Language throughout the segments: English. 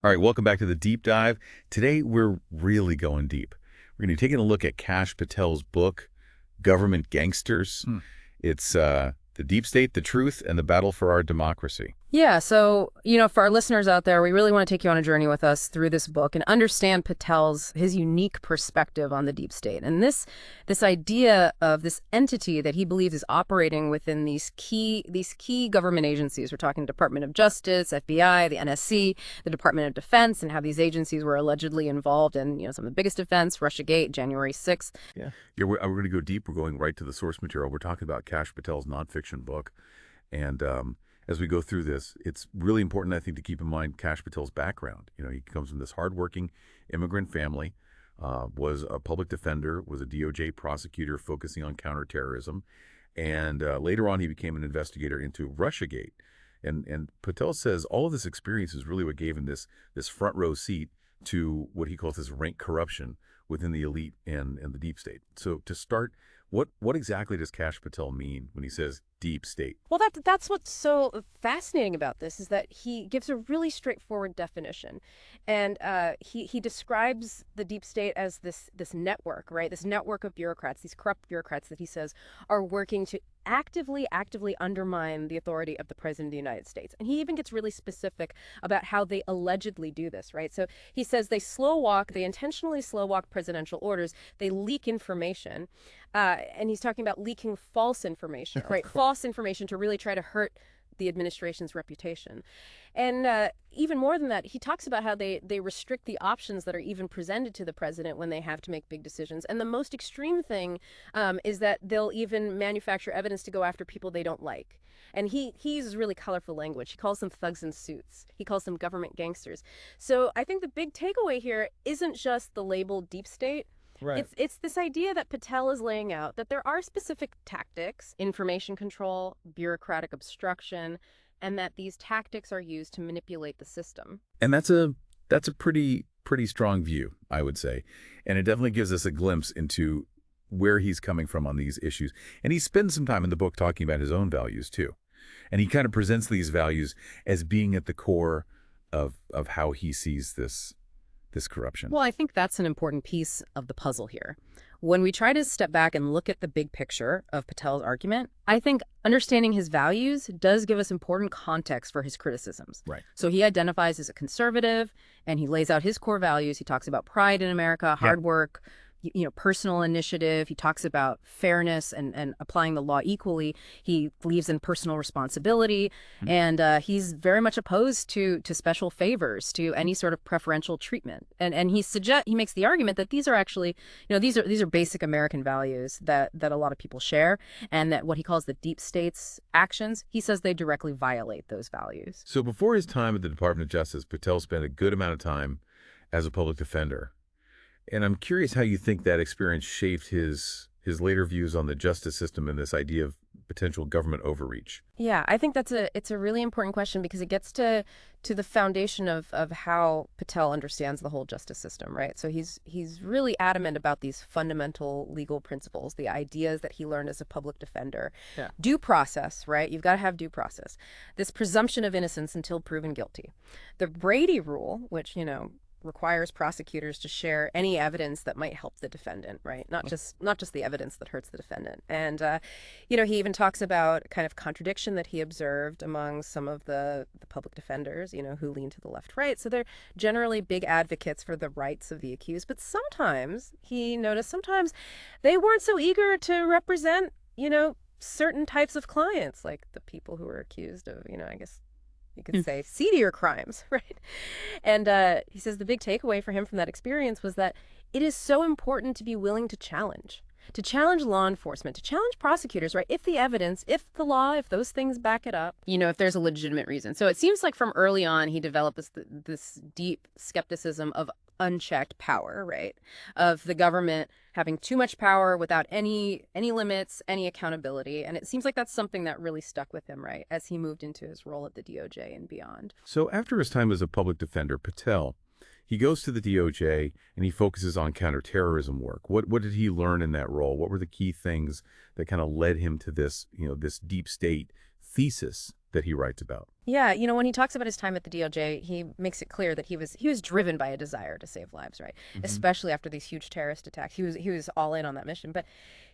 All right, welcome back to the deep dive. Today, we're really going deep. We're going to be taking a look at Kash Patel's book, Government Gangsters. It's The Deep State, the Truth, and the Battle for Our Democracy. Yeah, so, for our listeners out there, we really want to take you on a journey with us through this book and understand his unique perspective on the deep state. And this idea of this entity that he believes is operating within these key government agencies. We're talking Department of Justice, FBI, the NSC, the Department of Defense, and how these agencies were allegedly involved in, some of the biggest events, Russiagate, January 6th. Yeah, we're going to go deep. We're going right to the source material. We're talking about Kash Patel's nonfiction book. And as we go through this, it's really important, I think, to keep in mind Kash Patel's background. He comes from this hardworking immigrant family, was a public defender, was a DOJ prosecutor focusing on counterterrorism, and later on he became an investigator into Russiagate. And Patel says all of this experience is really what gave him this front row seat to what he calls this rank corruption within the elite and the deep state. So to start, what exactly does Kash Patel mean when he says deep state? Well, that's what's so fascinating about this is that he gives a really straightforward definition, and he describes the deep state as this network, right? This network of bureaucrats, these corrupt bureaucrats that he says are working to actively undermine the authority of the President of the United States. And he even gets really specific about how they allegedly do this, right? So he says they intentionally slow walk presidential orders, they leak information, and he's talking about leaking false information, right? False information to really try to hurt the administration's reputation. And even more than that, he talks about how they restrict the options that are even presented to the president when they have to make big decisions. And the most extreme thing is that they'll even manufacture evidence to go after people they don't like. And he uses really colorful language. He calls them thugs in suits. He calls them government gangsters. So I think the big takeaway here isn't just the label deep state. Right. It's this idea that Patel is laying out that there are specific tactics, information control, bureaucratic obstruction, and that these tactics are used to manipulate the system. And that's a pretty strong view, I would say. And it definitely gives us a glimpse into where he's coming from on these issues. And he spends some time in the book talking about his own values, too. And he kind of presents these values as being at the core of how he sees this corruption. Well, I think that's an important piece of the puzzle here. When we try to step back and look at the big picture of Patel's argument, I think understanding his values does give us important context for his criticisms. Right. So he identifies as a conservative, and he lays out his core values. He talks about pride in America, hard work, personal initiative. He talks about fairness and applying the law equally. He believes in personal responsibility, and he's very much opposed to special favors, to any sort of preferential treatment. And he makes the argument that these are actually, these are basic American values that a lot of people share, and that what he calls the deep state's actions, he says they directly violate those values. So before his time at the Department of Justice, Patel spent a good amount of time as a public defender. And I'm curious how you think that experience shaped his later views on the justice system and this idea of potential government overreach. Yeah, I think it's a really important question because it gets to the foundation of how Patel understands the whole justice system, right? So he's really adamant about these fundamental legal principles, the ideas that he learned as a public defender. Yeah. Due process, right? You've got to have due process. This presumption of innocence until proven guilty. The Brady rule, which, requires prosecutors to share any evidence that might help the defendant, right? Not just the evidence that hurts the defendant. And, he even talks about kind of contradiction that he observed among some of the public defenders, who lean to the left, right. So they're generally big advocates for the rights of the accused. But sometimes, he noticed, they weren't so eager to represent, certain types of clients, like the people who were accused of, I guess, you could say seedier crimes, right? And he says the big takeaway for him from that experience was that it is so important to be willing to challenge law enforcement, to challenge prosecutors, right? If the evidence, if the law, if those things back it up, if there's a legitimate reason. So it seems like from early on, he developed this deep skepticism of unchecked power, right? Of the government having too much power without any limits, any accountability. And it seems like that's something that really stuck with him, right? As he moved into his role at the DOJ and beyond. So after his time as a public defender, Patel, he goes to the DOJ and he focuses on counterterrorism work. What did he learn in that role? What were the key things that kind of led him to this, this deep state thesis that he writes about. Yeah, when he talks about his time at the DOJ, he makes it clear that he was driven by a desire to save lives, right? Hmm. Especially after these huge terrorist attacks. He was all in on that mission. But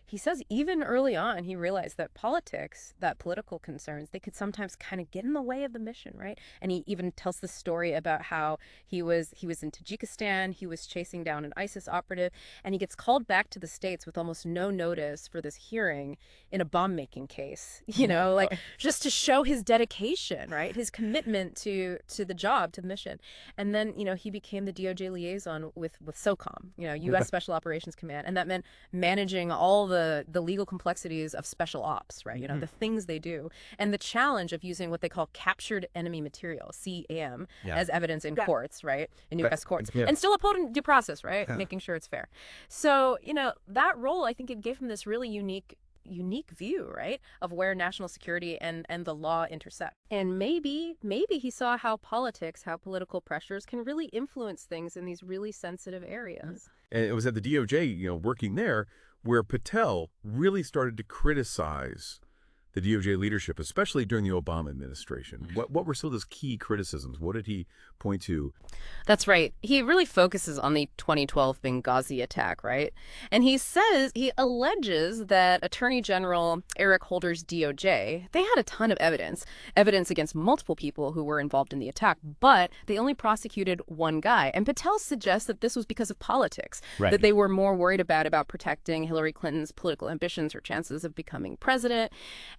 he says even early on, he realized that political concerns, they could sometimes kind of get in the way of the mission, right? And he even tells the story about how he was in Tajikistan, he was chasing down an ISIS operative, and he gets called back to the States with almost no notice for this hearing in a bomb making case, like just to show his dedication, right? His commitment to the job, to the mission. And then, he became the DOJ liaison with SOCOM, U.S. Special Operations Command, and that meant managing all the legal complexities of special ops, right? The things they do, and the challenge of using what they call captured enemy material, CAM, Yeah. as evidence in courts, right? In U.S. courts, Yeah. and still upholding due process, right? Yeah. Making sure it's fair. So, that role, I think it gave him this really unique view, right, of where national security and the law intersect. And maybe he saw how political pressures can really influence things in these really sensitive areas. And it was at the DOJ, working there, where Patel really started to criticize the DOJ leadership, especially during the Obama administration. What were some of those key criticisms? What did he point to? That's right. He really focuses on the 2012 Benghazi attack, right? And he alleges that Attorney General Eric Holder's DOJ, they had a ton of evidence against multiple people who were involved in the attack, but they only prosecuted one guy. And Patel suggests that this was because of politics, Right. that they were more worried about protecting Hillary Clinton's political ambitions or chances of becoming president.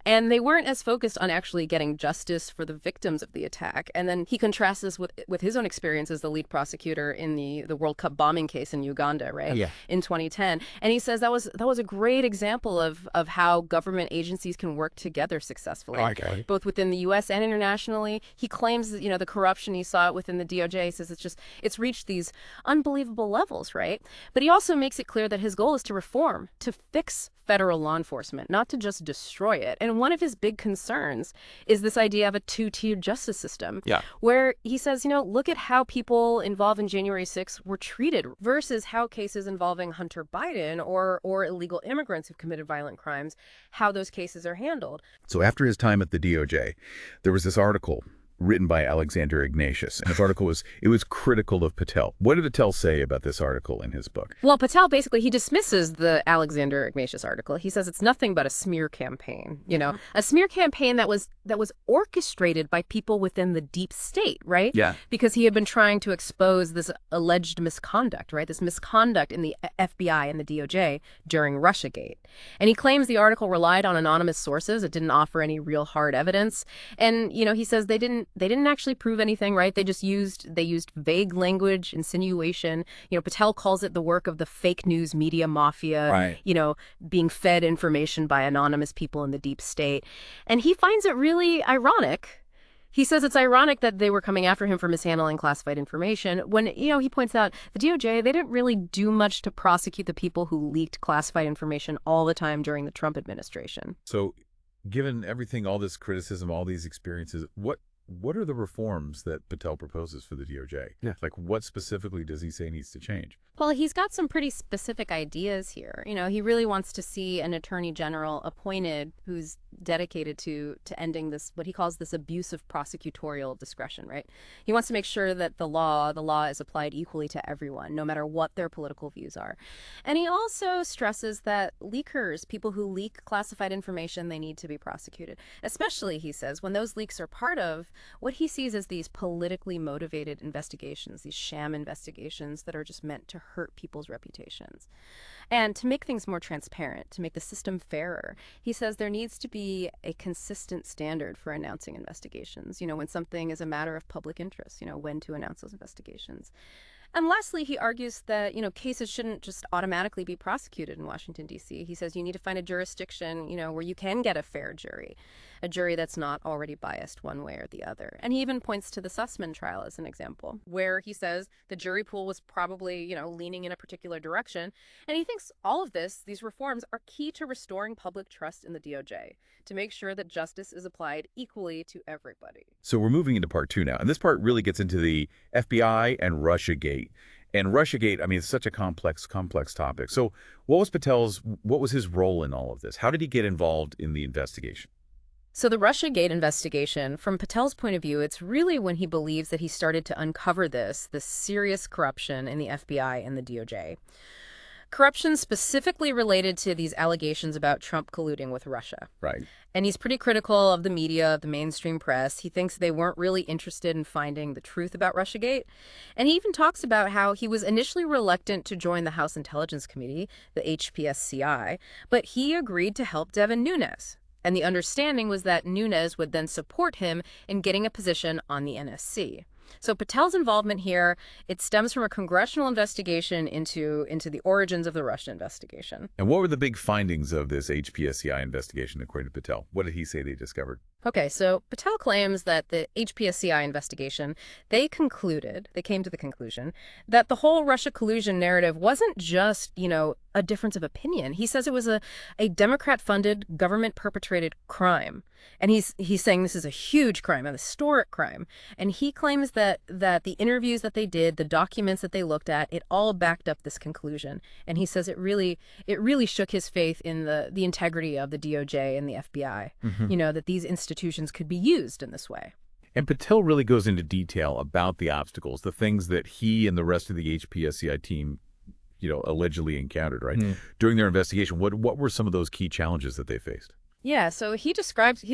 And they weren't as focused on actually getting justice for the victims of the attack. And then he contrasts this with his own experience as the lead prosecutor in the World Cup bombing case in Uganda, right? Yeah. In 2010. And he says that was a great example of how government agencies can work together successfully, Okay. both within the U.S. and internationally. He claims that, the corruption he saw within the DOJ, he says it's reached these unbelievable levels, right? But he also makes it clear that his goal is to reform, to fix federal law enforcement, not to just destroy it. And one of his big concerns is this idea of a two-tiered justice system, Yeah. where he says, look at how people involved in January 6th were treated versus how cases involving Hunter Biden or illegal immigrants who've committed violent crimes, how those cases are handled. So after his time at the DOJ, there was this article written by Alexander Ignatius. And his article was critical of Patel. What did Patel say about this article in his book? Well, Patel basically, he dismisses the Alexander Ignatius article. He says it's nothing but a smear campaign, a smear campaign that was orchestrated by people within the deep state, right? Yeah. Because he had been trying to expose this alleged misconduct, right? This misconduct in the FBI and the DOJ during Russiagate. And he claims the article relied on anonymous sources. It didn't offer any real hard evidence. And, he says they didn't actually prove anything, right? They used vague language, insinuation. Patel calls it the work of the fake news media mafia, Right. Being fed information by anonymous people in the deep state. And he finds it really ironic. He says it's ironic that they were coming after him for mishandling classified information when, he points out the DOJ, they didn't really do much to prosecute the people who leaked classified information all the time during the Trump administration. So given everything, all this criticism, all these experiences, what are the reforms that Patel proposes for the DOJ? Yeah. Like, what specifically does he say needs to change? Well, he's got some pretty specific ideas here. He really wants to see an attorney general appointed who's dedicated to ending this, what he calls this abuse of prosecutorial discretion, right? He wants to make sure that the law is applied equally to everyone, no matter what their political views are. And he also stresses that leakers, people who leak classified information, they need to be prosecuted. Especially, he says, when those leaks are part of what he sees as these politically motivated investigations, these sham investigations that are just meant to hurt people's reputations. And to make things more transparent, to make the system fairer, he says there needs to be a consistent standard for announcing investigations, when something is a matter of public interest, when to announce those investigations. And lastly, he argues that, cases shouldn't just automatically be prosecuted in Washington, D.C. He says you need to find a jurisdiction, where you can get a fair jury, a jury that's not already biased one way or the other. And he even points to the Sussman trial as an example, where he says the jury pool was probably, leaning in a particular direction. And he thinks all of these reforms are key to restoring public trust in the DOJ, to make sure that justice is applied equally to everybody. So we're moving into part two now. And this part really gets into the FBI and Russiagate. And Russiagate, I mean, it's such a complex topic. So what was his role in all of this? How did he get involved in the investigation? So the Russiagate investigation, from Patel's point of view, it's really when he believes that he started to uncover this serious corruption in the FBI and the DOJ. Corruption specifically related to these allegations about Trump colluding with Russia. Right. And he's pretty critical of the media, of the mainstream press. He thinks they weren't really interested in finding the truth about Russiagate. And he even talks about how he was initially reluctant to join the House Intelligence Committee, the HPSCI, but he agreed to help Devin Nunes. And the understanding was that Nunes would then support him in getting a position on the NSC. So Patel's involvement here, it stems from a congressional investigation into the origins of the Russia investigation. And what were the big findings of this HPSCI investigation, according to Patel? What did he say they discovered? Okay, so Patel claims that the HPSCI investigation, they came to the conclusion that the whole Russia collusion narrative wasn't just, a difference of opinion. He says it was a Democrat-funded, government-perpetrated crime. And he's saying this is a huge crime, an historic crime. And he claims that the interviews that they did, the documents that they looked at, it all backed up this conclusion. And he says it really shook his faith in the integrity of the DOJ and the FBI, that these institutions could be used in this way. And Patel really goes into detail about the obstacles, the things that he and the rest of the HPSCI team, allegedly encountered, right? During their investigation. What were some of those key challenges that they faced? Yeah, so he describes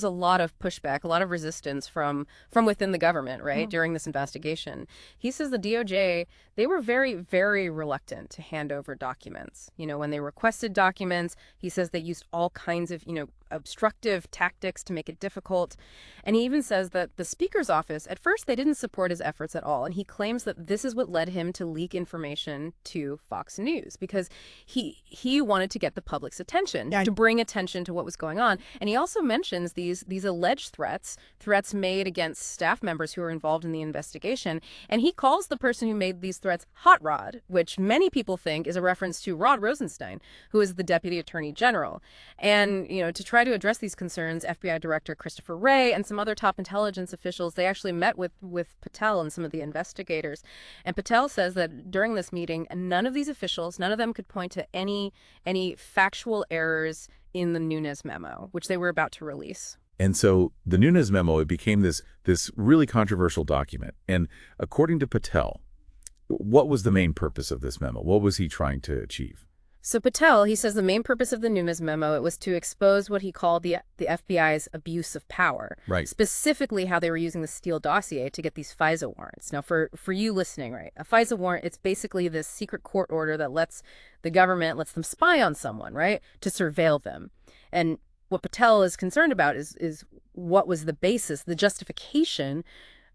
a lot of pushback, a lot of resistance from within the government, right, during this investigation. He says the DOJ, they were very, very reluctant to hand over documents. When they requested documents, he says they used all kinds of, obstructive tactics to make it difficult. And he even says that the Speaker's office, at first, they didn't support his efforts at all. And he claims that this is what led him to leak information to Fox News, because he wanted to get the public's attention, to bring attention to what was going on. And he also mentions these alleged threats made against staff members who were involved in the investigation. And he calls the person who made these threats Hot Rod, which many people think is a reference to Rod Rosenstein, who is the Deputy Attorney General. And, to try to address these concerns, FBI Director Christopher Wray and some other top intelligence officials, they actually met with Patel and some of the investigators. And Patel says that during this meeting, none of these officials, none of them could point to any factual errors in the Nunes memo, which they were about to release. And so the Nunes memo, it became this really controversial document. And according to Patel, what was the main purpose of this memo? What was he trying to achieve? So Patel, he says the main purpose of the Nunes memo, it was to expose what he called the FBI's abuse of power. Right. Specifically how they were using the Steele dossier to get these FISA warrants. Now, for you listening, right, a FISA warrant, it's basically this secret court order that lets them spy on someone, right, to surveil them. And what Patel is concerned about is what was the basis, the justification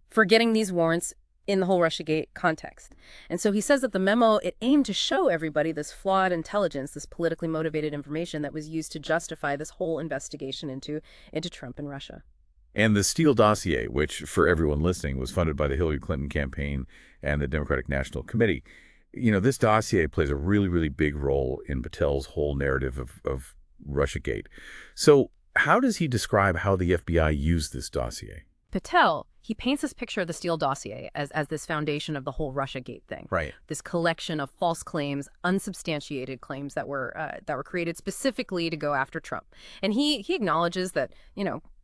for getting these warrants in the whole Russiagate context. And so he says that the memo, it aimed to show everybody this flawed intelligence, this politically motivated information that was used to justify this whole investigation into Trump and Russia. And the Steele dossier, which for everyone listening was funded by the Hillary Clinton campaign and the Democratic National Committee, this dossier plays a really, really big role in Patel's whole narrative of Russiagate. So how does he describe how the FBI used this dossier? Patel, he paints this picture of the Steele dossier as this foundation of the whole Russiagate thing. Right. This collection of false claims, unsubstantiated claims that were created specifically to go after Trump. And he acknowledges that,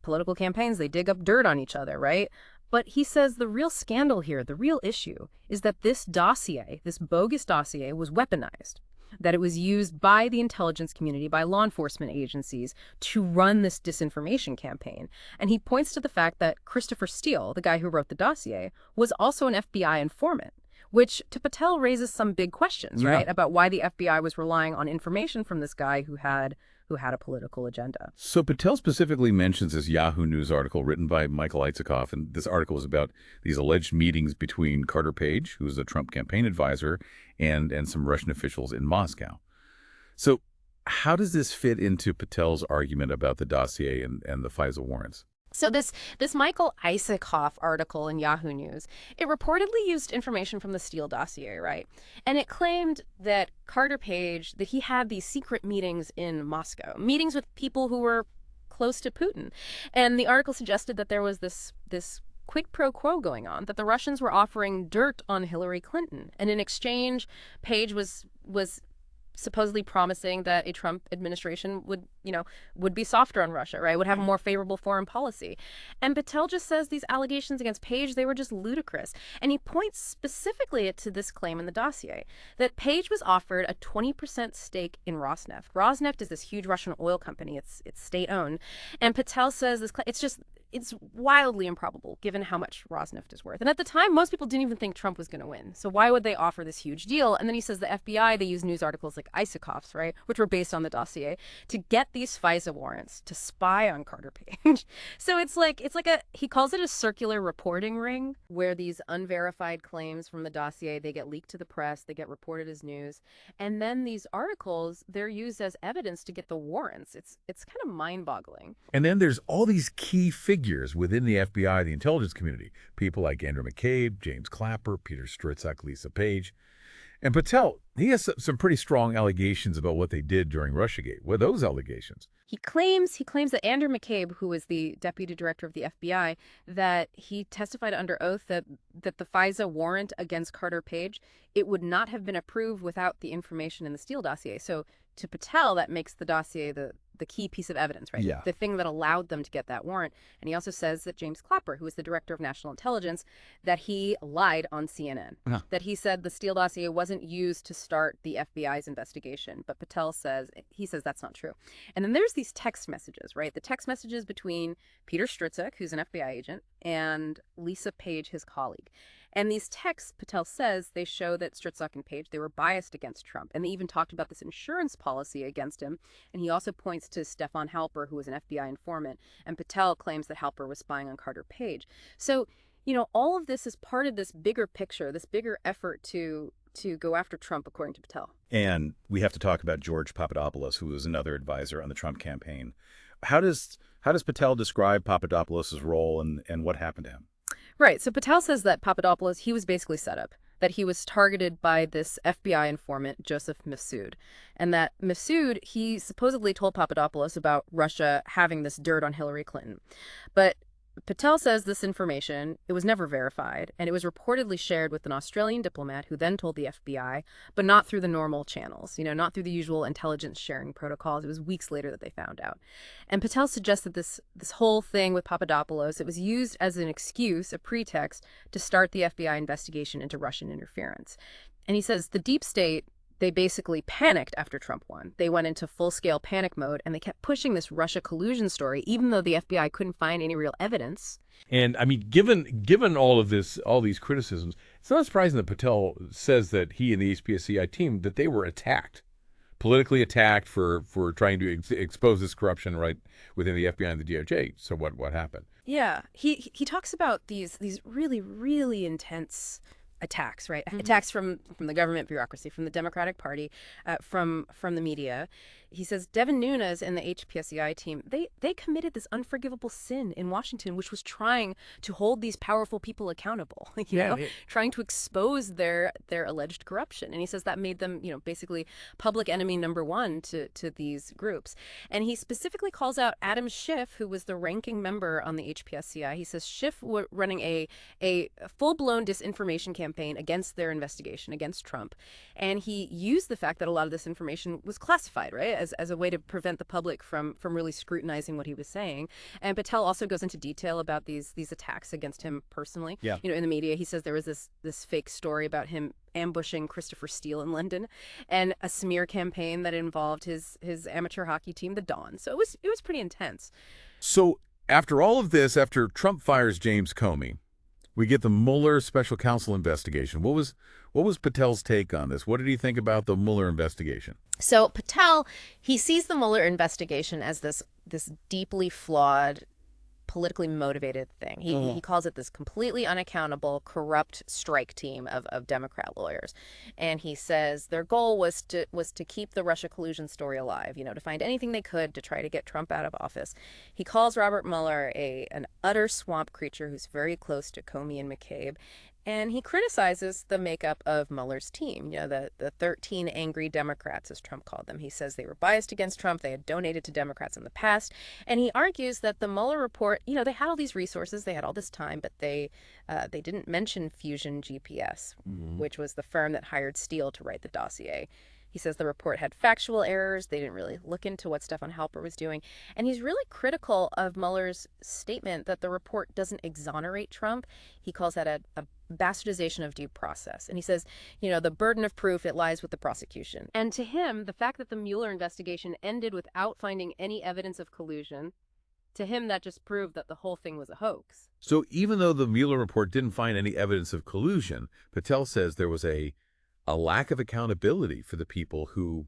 political campaigns, they dig up dirt on each other, right? But he says the real scandal here, the real issue, is that this dossier, this bogus dossier, was weaponized. That it was used by the intelligence community, by law enforcement agencies, to run this disinformation campaign. And he points to the fact that Christopher Steele, the guy who wrote the dossier, was also an FBI informant, which to Patel raises some big questions, right, about why the FBI was relying on information from this guy who had a political agenda. So Patel specifically mentions this Yahoo News article written by Michael Isikoff, and this article is about these alleged meetings between Carter Page, who is a Trump campaign advisor, and some Russian officials in Moscow. So how does this fit into Patel's argument about the dossier and the FISA warrants? So this Michael Isikoff article in Yahoo News, it reportedly used information from the Steele dossier, right? And it claimed that Carter Page, that he had these secret meetings in Moscow, meetings with people who were close to Putin. And the article suggested that there was this quid pro quo going on, that the Russians were offering dirt on Hillary Clinton. And in exchange, Page was supposedly promising that a Trump administration would be softer on Russia, right? Would have a more favorable foreign policy. And Patel just says these allegations against Page, they were just ludicrous. And he points specifically to this claim in the dossier that Page was offered a 20% stake in Rosneft. Rosneft is this huge Russian oil company. It's state-owned. And Patel says it's wildly improbable given how much Rosneft is worth. And at the time, most people didn't even think Trump was going to win. So why would they offer this huge deal? And then he says the FBI, they use news articles like Isakov's, right, which were based on the dossier, to get these FISA warrants to spy on Carter Page. So he calls it a circular reporting ring where these unverified claims from the dossier, they get leaked to the press, they get reported as news. And then these articles, they're used as evidence to get the warrants. It's kind of mind-boggling. And then there's all these key figures within the FBI, the intelligence community, people like Andrew McCabe, James Clapper, Peter Strzok, Lisa Page. And Patel, he has some pretty strong allegations about what they did during Russiagate. What are those allegations? He claims that Andrew McCabe, who was the deputy director of the FBI, that he testified under oath that the FISA warrant against Carter Page, it would not have been approved without the information in the Steele dossier. So to Patel, that makes the dossier the key piece of evidence, right? Yeah. The thing that allowed them to get that warrant. And he also says that James Clapper, who was the director of national intelligence, that he lied on CNN. Uh-huh. That he said the Steele dossier wasn't used to start the FBI's investigation. But Patel says that's not true. And then there's these text messages, right? The text messages between Peter Strzok, who's an FBI agent, and Lisa Page, his colleague. And these texts, Patel says, they show that Strzok and Page, they were biased against Trump. And they even talked about this insurance policy against him. And he also points to Stefan Halper, who was an FBI informant. And Patel claims that Halper was spying on Carter Page. So, all of this is part of this bigger picture, this bigger effort to go after Trump, according to Patel. And we have to talk about George Papadopoulos, who was another advisor on the Trump campaign. How does Patel describe Papadopoulos' role and what happened to him? Right. So Patel says that Papadopoulos, he was basically set up, that he was targeted by this FBI informant, Joseph Mifsud, and that Mifsud, he supposedly told Papadopoulos about Russia having this dirt on Hillary Clinton. But Patel says this information, it was never verified, and it was reportedly shared with an Australian diplomat who then told the FBI, but not through the normal channels, not through the usual intelligence sharing protocols. It was weeks later that they found out. And Patel suggests that this whole thing with Papadopoulos, it was used as an excuse, a pretext, to start the FBI investigation into Russian interference. And he says the deep state, they basically panicked after Trump won. They went into full-scale panic mode, and they kept pushing this Russia collusion story, even though the FBI couldn't find any real evidence. And I mean, given all of this, all these criticisms, it's not surprising that Patel says that he and the HPSCI team, that they were attacked, politically attacked for trying to expose this corruption right within the FBI and the DOJ. So what happened? Yeah, he talks about these really, really intense attacks, right? Mm-hmm. Attacks from the government bureaucracy, from the Democratic Party, from the media. He says Devin Nunes and the HPSCI team, they committed this unforgivable sin in Washington, which was trying to hold these powerful people accountable, trying to expose their alleged corruption. And he says that made them, basically public enemy number one to these groups. And he specifically calls out Adam Schiff, who was the ranking member on the HPSCI. He says Schiff were running a full-blown disinformation campaign against their investigation, against Trump. And he used the fact that a lot of this information was classified, right? As a way to prevent the public from really scrutinizing what he was saying. And Patel also goes into detail about these attacks against him personally. Yeah. In the media, he says there was this fake story about him ambushing Christopher Steele in London, and a smear campaign that involved his amateur hockey team, the Dawn. So it was pretty intense. So after all of this, after Trump fires James Comey, we get the Mueller special counsel investigation. What was Patel's take on this? What did he think about the Mueller investigation? So Patel, he sees the Mueller investigation as this deeply flawed, politically motivated thing. He calls it this completely unaccountable, corrupt strike team of Democrat lawyers. And he says their goal was to keep the Russia collusion story alive, to find anything they could to try to get Trump out of office. He calls Robert Mueller an utter swamp creature who's very close to Comey and McCabe. And he criticizes the makeup of Mueller's team, the 13 angry Democrats, as Trump called them. He says they were biased against Trump. They had donated to Democrats in the past. And he argues that the Mueller report, they had all these resources, they had all this time, but they didn't mention Fusion GPS, which was the firm that hired Steele to write the dossier. He says the report had factual errors. They didn't really look into what Stefan Halper was doing. And he's really critical of Mueller's statement that the report doesn't exonerate Trump. He calls that a bastardization of due process. And he says, the burden of proof, it lies with the prosecution. And to him, the fact that the Mueller investigation ended without finding any evidence of collusion, to him, that just proved that the whole thing was a hoax. So even though the Mueller report didn't find any evidence of collusion, Patel says there was a lack of accountability for the people who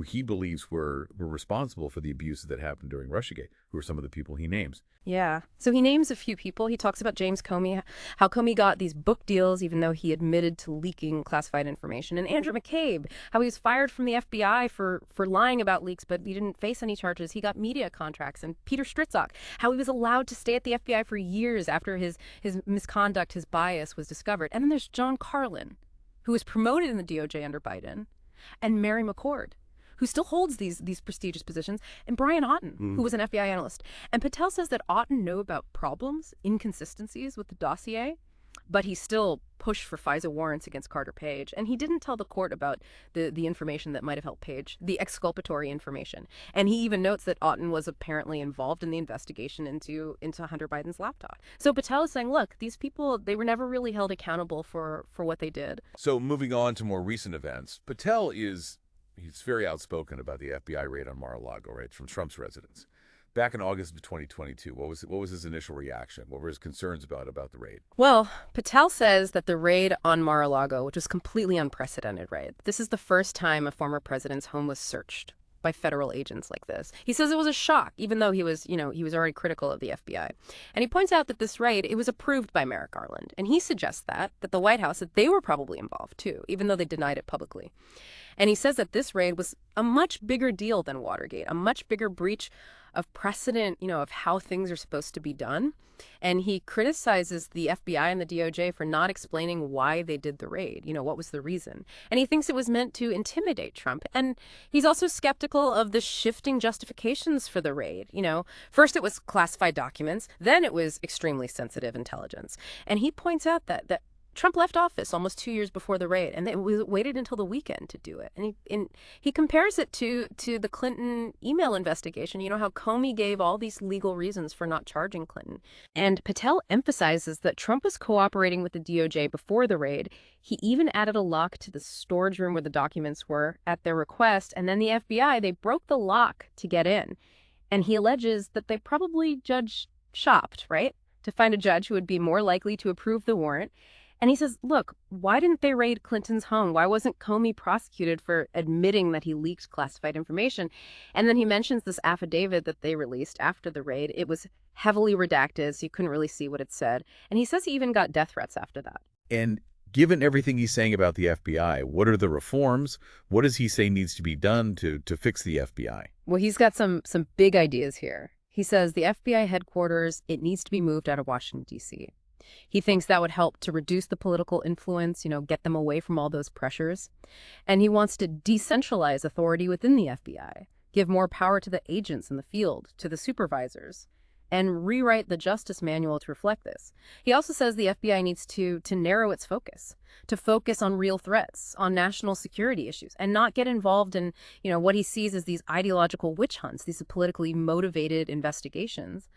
he believes were responsible for the abuses that happened during Russiagate, who are some of the people he names. Yeah. So he names a few people. He talks about James Comey, how Comey got these book deals even though he admitted to leaking classified information. And Andrew McCabe, how he was fired from the FBI for lying about leaks, but he didn't face any charges. He got media contracts. And Peter Strzok, how he was allowed to stay at the FBI for years after his misconduct, his bias was discovered. And then there's John Carlin, who was promoted in the DOJ under Biden, and Mary McCord, who still holds these prestigious positions, and Brian Otten, who was an FBI analyst. And Patel says that Otten knew about problems, inconsistencies with the dossier, but he still pushed for FISA warrants against Carter Page. And he didn't tell the court about the information that might have helped Page, the exculpatory information. And he even notes that Otten was apparently involved in the investigation into Hunter Biden's laptop. So Patel is saying, look, these people, they were never really held accountable for what they did. So moving on to more recent events, Patel he's very outspoken about the FBI raid on Mar-a-Lago, right, from Trump's residence. Back in August of 2022, what was his initial reaction? What were his concerns about the raid? Well, Patel says that the raid on Mar-a-Lago, which was completely unprecedented, right? This is the first time a former president's home was searched by federal agents like this. He says it was a shock, even though he was already critical of the FBI. And he points out that this raid, it was approved by Merrick Garland. And he suggests that the White House, that they were probably involved too, even though they denied it publicly. And he says that this raid was a much bigger deal than Watergate, a much bigger breach of precedent, of how things are supposed to be done. And he criticizes the FBI and the DOJ for not explaining why they did the raid, what was the reason. And he thinks it was meant to intimidate Trump. And he's also skeptical of the shifting justifications for the raid. First it was classified documents, then it was extremely sensitive intelligence. And he points out that Trump left office almost 2 years before the raid, and they waited until the weekend to do it. And he compares it to the Clinton email investigation, how Comey gave all these legal reasons for not charging Clinton. And Patel emphasizes that Trump was cooperating with the DOJ before the raid. He even added a lock to the storage room where the documents were at their request, and then the FBI, they broke the lock to get in. And he alleges that they probably judge shopped, right, to find a judge who would be more likely to approve the warrant. And he says, look, why didn't they raid Clinton's home? Why wasn't Comey prosecuted for admitting that he leaked classified information? And then he mentions this affidavit that they released after the raid. It was heavily redacted, so you couldn't really see what it said. And he says he even got death threats after that. And given everything he's saying about the FBI, what are the reforms? What does he say needs to be done to fix the FBI? Well, he's got some big ideas here. He says the FBI headquarters, it needs to be moved out of Washington, D.C. He thinks that would help to reduce the political influence, get them away from all those pressures. And he wants to decentralize authority within the FBI, give more power to the agents in the field, to the supervisors, and rewrite the justice manual to reflect this. He also says the FBI needs to narrow its focus, to focus on real threats, on national security issues, and not get involved in, what he sees as these ideological witch hunts, these politically motivated investigations.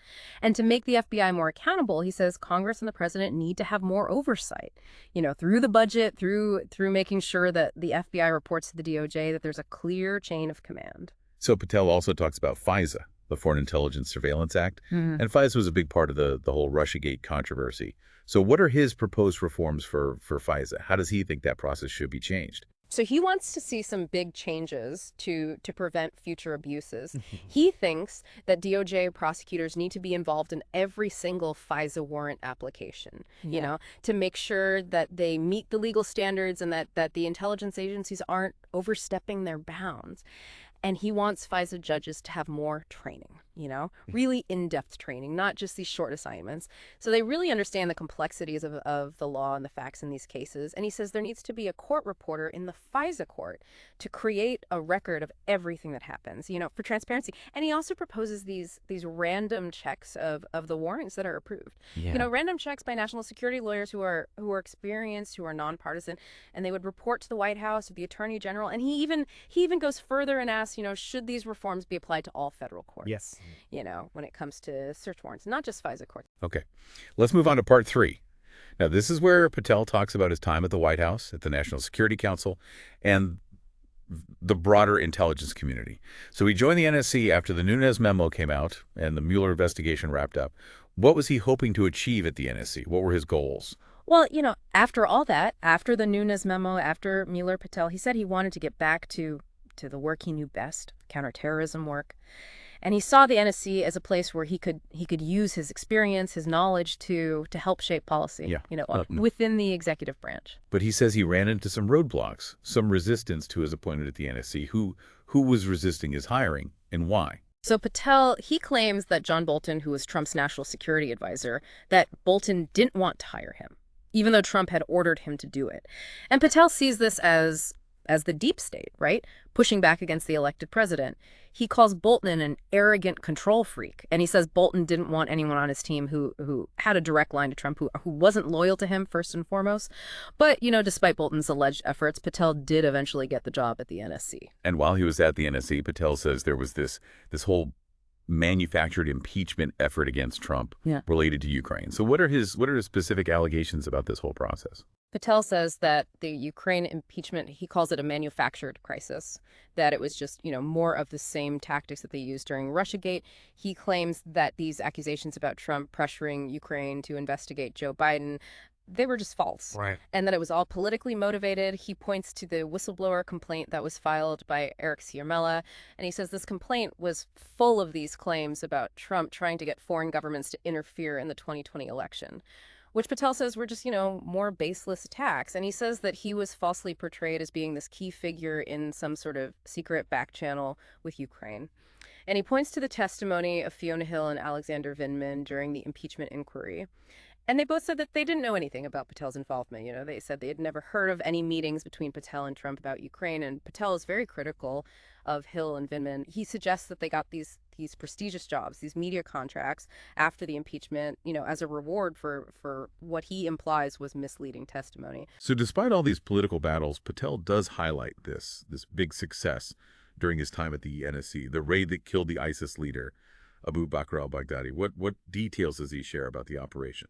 And to make the FBI more accountable, he says Congress and the president need to have more oversight, through the budget, through making sure that the FBI reports to the DOJ, that there's a clear chain of command. So Patel also talks about FISA, the Foreign Intelligence Surveillance Act. Mm-hmm. And FISA was a big part of the whole Russiagate controversy. So what are his proposed reforms for FISA? How does he think that process should be changed? So he wants to see some big changes to prevent future abuses. He thinks that DOJ prosecutors need to be involved in every single FISA warrant application, to make sure that they meet the legal standards and that the intelligence agencies aren't overstepping their bounds. And he wants FISA judges to have more training, really in-depth training, not just these short assignments. So they really understand the complexities of the law and the facts in these cases. And he says there needs to be a court reporter in the FISA court to create a record of everything that happens, for transparency. And he also proposes these random checks of the warrants that are approved. Yeah. Random checks by national security lawyers who are experienced, who are nonpartisan, and they would report to the White House or the Attorney General. And he even goes further and asks, should these reforms be applied to all federal courts? Yes. When it comes to search warrants, not just FISA courts. Okay. Let's move on to part 3. Now, this is where Patel talks about his time at the White House, at the National Security Council, and the broader intelligence community. So he joined the NSC after the Nunes memo came out and the Mueller investigation wrapped up. What was he hoping to achieve at the NSC? What were his goals? Well, after all that, after the Nunes memo, after Mueller, Patel, he said he wanted to get back to the work he knew best, counterterrorism work. And he saw the NSC as a place where he could use his experience, his knowledge to help shape policy, within the executive branch. But he says he ran into some roadblocks, some resistance to his appointment at the NSC. Who was resisting his hiring and why? So Patel, he claims that John Bolton, who was Trump's national security advisor, that Bolton didn't want to hire him, even though Trump had ordered him to do it. And Patel sees this as the deep state, right? Pushing back against the elected president. He calls Bolton an arrogant control freak. And he says Bolton didn't want anyone on his team who had a direct line to Trump, who wasn't loyal to him, first and foremost. But, despite Bolton's alleged efforts, Patel did eventually get the job at the NSC. And while he was at the NSC, Patel says there was this whole manufactured impeachment effort against Trump related to Ukraine. So what are his specific allegations about this whole process? Patel says that the Ukraine impeachment, he calls it a manufactured crisis, that it was just, more of the same tactics that they used during Russiagate. He claims that these accusations about Trump pressuring Ukraine to investigate Joe Biden, they were just false. Right. And that it was all politically motivated. He points to the whistleblower complaint that was filed by Eric Ciarmella. And he says this complaint was full of these claims about Trump trying to get foreign governments to interfere in the 2020 election, which Patel says were just, more baseless attacks. And he says that he was falsely portrayed as being this key figure in some sort of secret back channel with Ukraine. And he points to the testimony of Fiona Hill and Alexander Vindman during the impeachment inquiry. And they both said that they didn't know anything about Patel's involvement. They said they had never heard of any meetings between Patel and Trump about Ukraine. And Patel is very critical of Hill and Vindman. He suggests that they got these prestigious jobs, these media contracts after the impeachment, as a reward for what he implies was misleading testimony. So despite all these political battles, Patel does highlight this big success during his time at the NSC, the raid that killed the ISIS leader, Abu Bakr al-Baghdadi. What details does he share about the operation,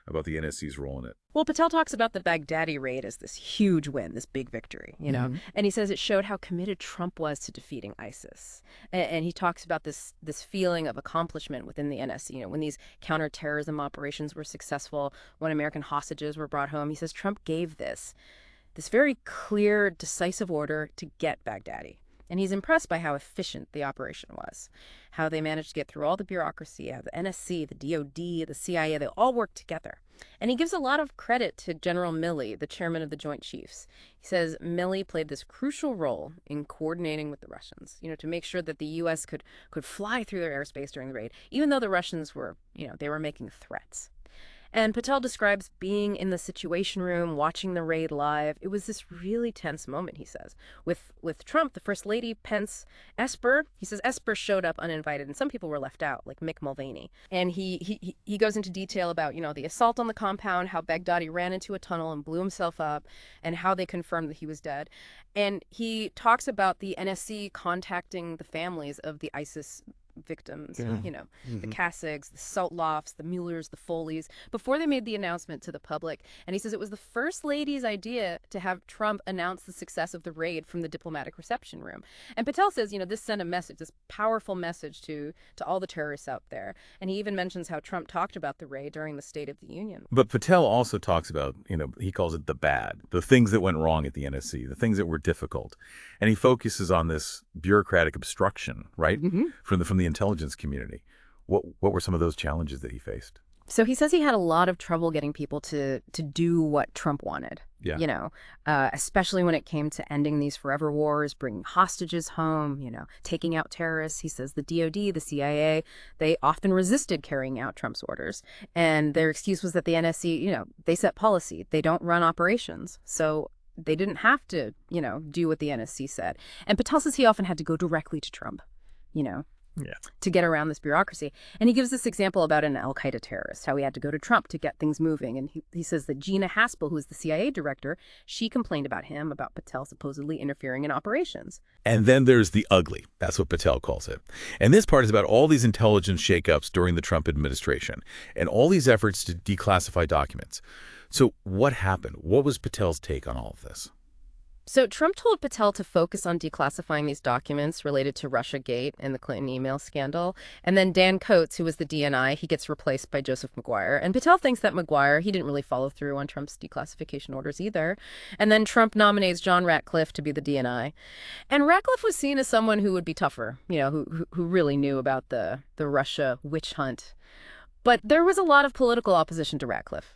about the NSC's role in it? Well, Patel talks about the Baghdadi raid as this huge win, this big victory, And he says it showed how committed Trump was to defeating ISIS. And he talks about this feeling of accomplishment within the NSC, when these counterterrorism operations were successful, when American hostages were brought home. He says Trump gave this very clear, decisive order to get Baghdadi. And he's impressed by how efficient the operation was, how they managed to get through all the bureaucracy, how the NSC, the DOD, the CIA, they all worked together. And he gives a lot of credit to General Milley, the chairman of the Joint Chiefs. He says Milley played this crucial role in coordinating with the Russians, to make sure that the U.S. could fly through their airspace during the raid, even though the Russians were, they were making threats. And Patel describes being in the Situation Room, watching the raid live. It was this really tense moment, he says. With Trump, the First Lady, Pence, Esper, he says Esper showed up uninvited, and some people were left out, like Mick Mulvaney. And he goes into detail about, the assault on the compound, how Baghdadi ran into a tunnel and blew himself up, and how they confirmed that he was dead. And he talks about the NSC contacting the families of the ISIS victims, the Kassigs, the Saltlofts, the Muellers, the Foleys, before they made the announcement to the public. And he says it was the First Lady's idea to have Trump announce the success of the raid from the diplomatic reception room. And Patel says, this sent a message, this powerful message to all the terrorists out there. And he even mentions how Trump talked about the raid during the State of the Union. But Patel also talks about, he calls it the bad, the things that went wrong at the NSC, the things that were difficult. And he focuses on this bureaucratic obstruction, right, from the intelligence community. What were some of those challenges that he faced? So he says he had a lot of trouble getting people to do what Trump wanted. Yeah. Especially when it came to ending these forever wars, bringing hostages home, taking out terrorists. He says the DOD, the CIA, they often resisted carrying out Trump's orders. And their excuse was that the NSC, they set policy. They don't run operations. So they didn't have to, do what the NSC said. And Patel says he often had to go directly to Trump, you know, Yeah. to get around this bureaucracy. And he gives this example about an al-Qaeda terrorist, how he had to go to Trump to get things moving. And he says that Gina Haspel, who is the CIA director, she complained about him, about Patel supposedly interfering in operations. And then there's the ugly. That's what Patel calls it. And this part is about all these intelligence shakeups during the Trump administration and all these efforts to declassify documents. So what happened? What was Patel's take on all of this? So Trump told Patel to focus on declassifying these documents related to Russiagate and the Clinton email scandal. And then Dan Coates, who was the DNI, he gets replaced by Joseph McGuire. And Patel thinks that McGuire, he didn't really follow through on Trump's declassification orders either. And then Trump nominates John Ratcliffe to be the DNI. And Ratcliffe was seen as someone who would be tougher, who really knew about the Russia witch hunt. But there was a lot of political opposition to Ratcliffe.